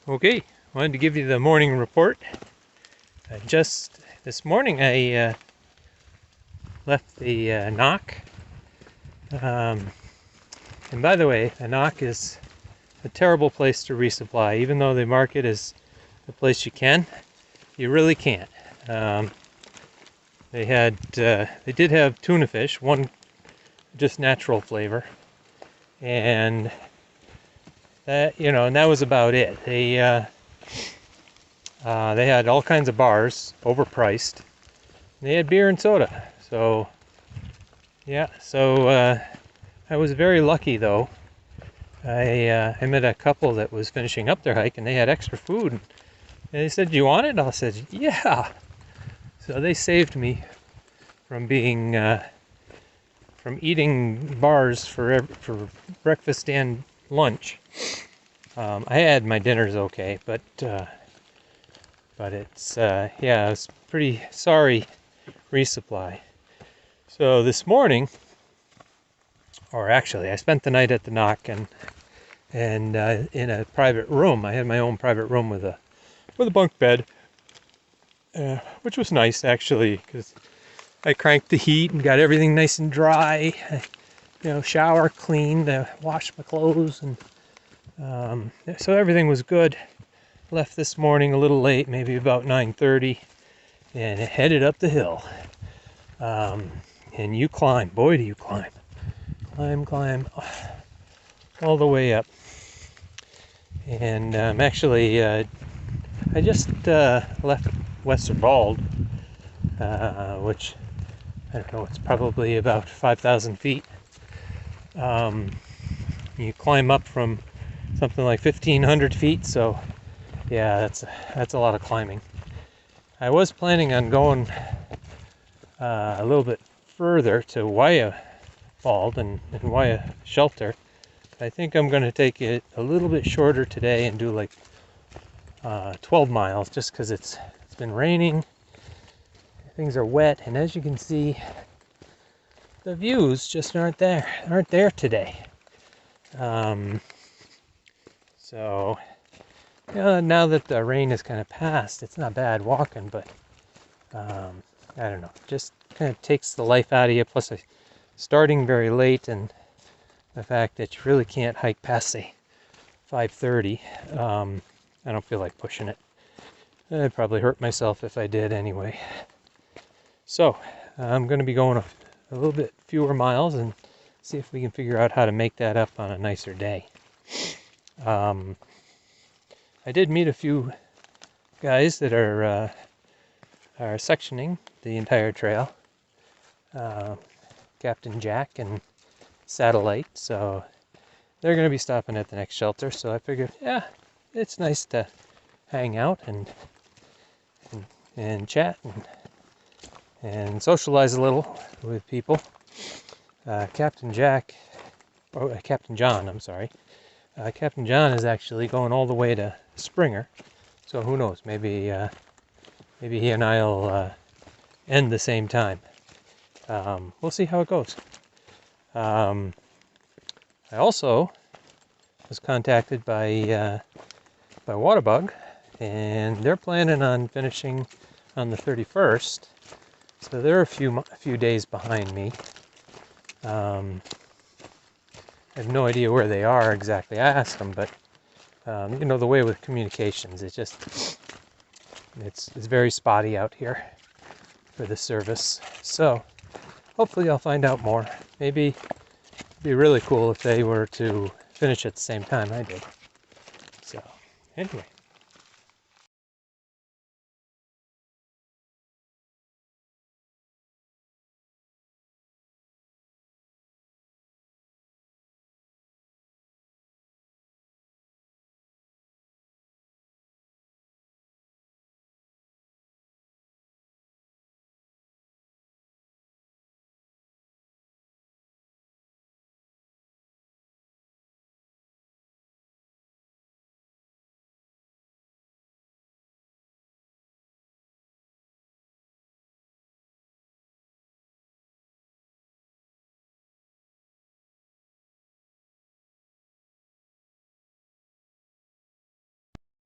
Okay, wanted to give you the morning report. Just this morning I left the knock. And by the way, a knock is a terrible place to resupply. Even though they mark it as a place you can, you really can't. They did have tuna fish, one just natural flavor, and and that was about it. They had all kinds of bars, overpriced. They had beer and soda. So yeah, I was very lucky though. I met a couple that was finishing up their hike and they had extra food. And they said, "Do you want it?" I said, "Yeah." So they saved me from being from eating bars for breakfast and lunch. I had my dinners okay, but it's yeah, it's pretty sorry resupply. So this morning, or actually, I spent the night at the knock and in a private room. I had my own private room with a bunk bed, which was nice actually, because I cranked the heat and got everything nice and dry. Shower, cleaned, washed my clothes, and so everything was good. Left this morning a little late, maybe about 9:30, and headed up the hill. And you climb, boy, do you climb, climb all the way up. And actually, I just left Westerwald, which I don't know, it's probably about 5,000 feet. You climb up from something like 1,500 feet, so yeah, that's a lot of climbing. I was planning on going a little bit further to Weyerwald and Weyer Shelter. I think I'm going to take it a little bit shorter today and do like 12 miles, just because it's been raining, things are wet, and as you can see, the views just aren't there today. So now that the rain is kind of passed, it's not bad walking, but I don't know, just kind of takes the life out of you. Plus, starting very late, and the fact that you really can't hike past, say, 5:30. I don't feel like pushing it. I'd probably hurt myself if I did anyway. So I'm going to be going a little bit fewer miles and see if we can figure out how to make that up on a nicer day. I did meet a few guys that are sectioning the entire trail. Captain Jack and Satellite, so they're going to be stopping at the next shelter. So I figured, yeah, it's nice to hang out and chat and socialize a little with people. Captain John, I'm sorry. Captain John is actually going all the way to Springer, so who knows? Maybe he and I'll end the same time. We'll see how it goes. I also was contacted by Waterbug, and they're planning on finishing on the 31st, so they're a few days behind me. I have no idea where they are exactly. I asked them, but the way with communications, it's very spotty out here for the service. So hopefully I'll find out more. Maybe it'd be really cool if they were to finish at the same time I did. So anyway.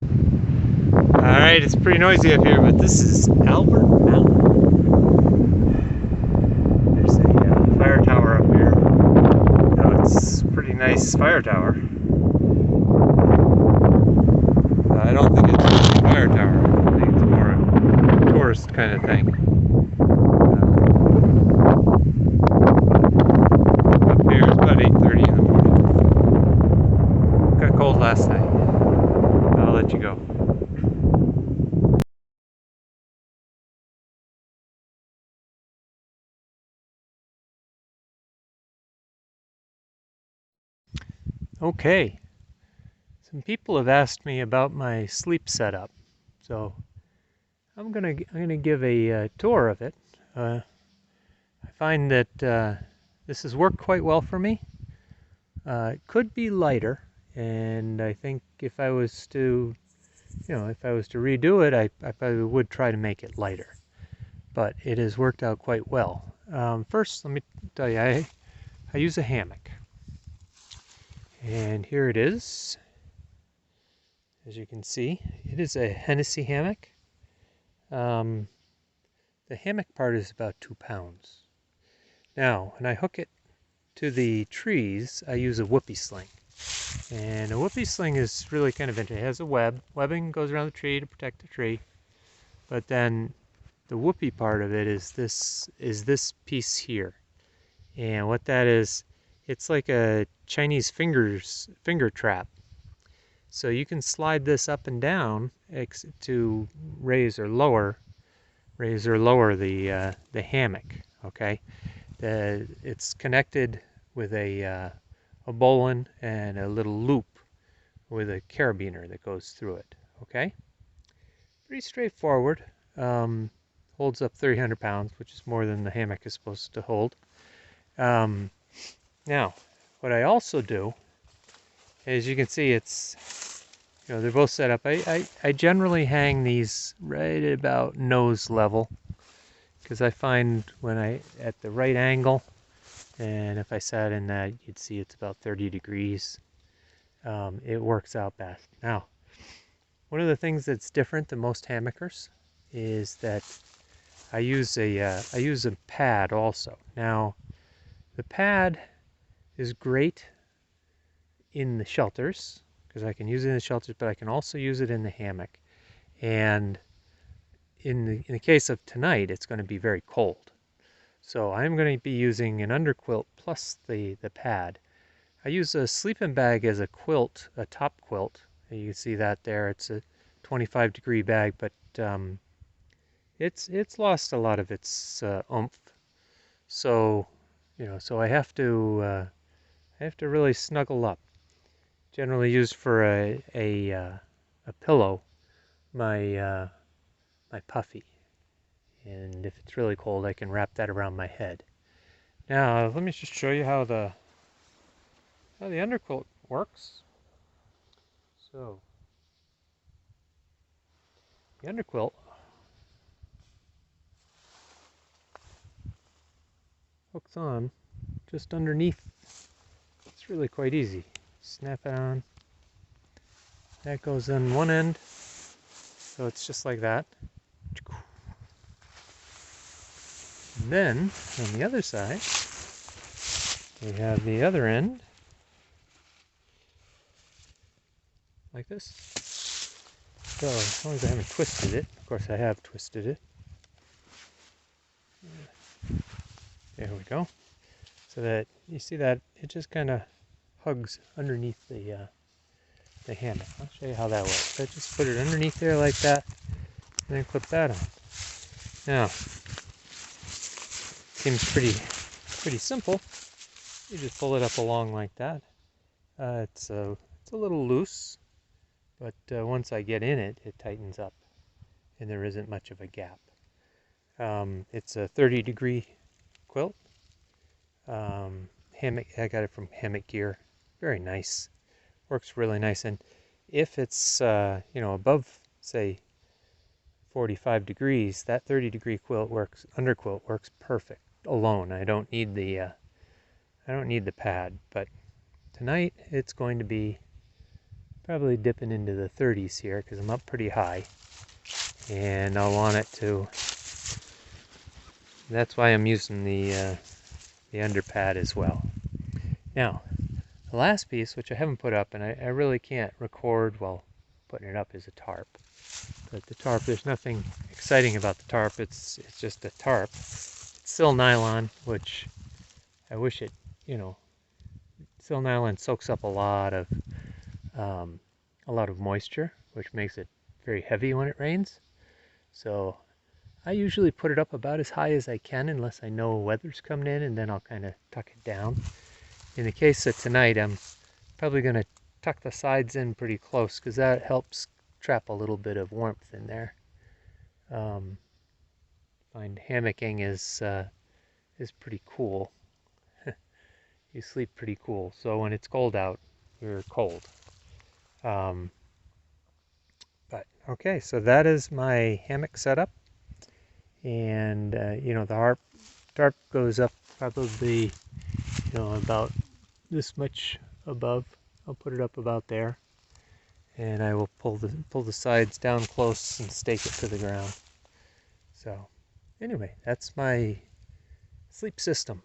Alright, it's pretty noisy up here, but this is Albert Mountain. There's a fire tower up here. Now it's a pretty nice fire tower. I don't think it's really a fire tower. I think it's more a tourist kind of thing. Up here is about 8:30 in the morning. Got cold last night. I'll let you go. Okay, some people have asked me about my sleep setup, so I'm gonna give a tour of it. I find that this has worked quite well for me. It could be lighter, and I think if I was to, if I was to redo it, I probably would try to make it lighter. But it has worked out quite well. First, let me tell you, I use a hammock. And here it is. As you can see, it is a Hennessy hammock. The hammock part is about 2 pounds. Now, when I hook it to the trees, I use a whoopee sling. And a whoopee sling is really kind of interesting. It has a webbing goes around the tree to protect the tree. But then the whoopee part of it is this piece here. And what that is, it's like a Chinese finger trap. So you can slide this up and down to raise or lower the hammock. Okay, it's connected with a bowline and a little loop with a carabiner that goes through it. Okay, pretty straightforward. Holds up 300 pounds, which is more than the hammock is supposed to hold. Now, what I also do, as you can see, it's, they're both set up. I generally hang these right at about nose level, because I find when at the right angle, and if I sat in that, you'd see it's about 30 degrees. It works out best. Now, one of the things that's different than most hammockers is that I use a pad also. Now, the pad is great in the shelters, because I can use it in the shelters, but I can also use it in the hammock. And in the case of tonight, it's going to be very cold. So I'm going to be using an underquilt plus the pad. I use a sleeping bag as a quilt, a top quilt. You can see that there. It's a 25-degree bag, but it's lost a lot of its oomph. So so I have to really snuggle up. Generally used for a pillow, my puffy, and if it's really cold, I can wrap that around my head. Now let me just show you how the underquilt works. So the underquilt hooks on just underneath. It's really quite easy. Snap it on. That goes on one end, so it's just like that. And then on the other side, we have the other end, like this. So as long as I haven't twisted it, of course I have twisted it. There we go. So that you see that it just kind of hugs underneath the hammock. I'll show you how that works. I just put it underneath there like that, and then clip that on. Now, seems pretty simple. You just pull it up along like that. It's a little loose, but once I get in it, it tightens up, and there isn't much of a gap. It's a 30-degree quilt. Hammock. I got it from Hammock Gear. Very nice. Works really nice. And if it's above, say, 45 degrees, that 30-degree underquilt works perfect alone. I don't need the pad. But tonight it's going to be probably dipping into the 30s here because I'm up pretty high, and I'll want it to. That's why I'm using the underpad as well. Now, the last piece, which I haven't put up, and I really can't record while putting it up, is a tarp. But the tarp, there's nothing exciting about the tarp. It's just a tarp. It's still nylon, which I wish it, still nylon soaks up a lot of moisture, which makes it very heavy when it rains. So I usually put it up about as high as I can unless I know weather's coming in, and then I'll kind of tuck it down. In the case of tonight, I'm probably going to tuck the sides in pretty close because that helps trap a little bit of warmth in there. Find hammocking is pretty cool. You sleep pretty cool. So when it's cold out, you're cold. But okay, so that is my hammock setup, and the tarp goes up probably about this much above. I'll put it up about there, and I will pull the sides down close and stake it to the ground. So anyway, that's my sleep system.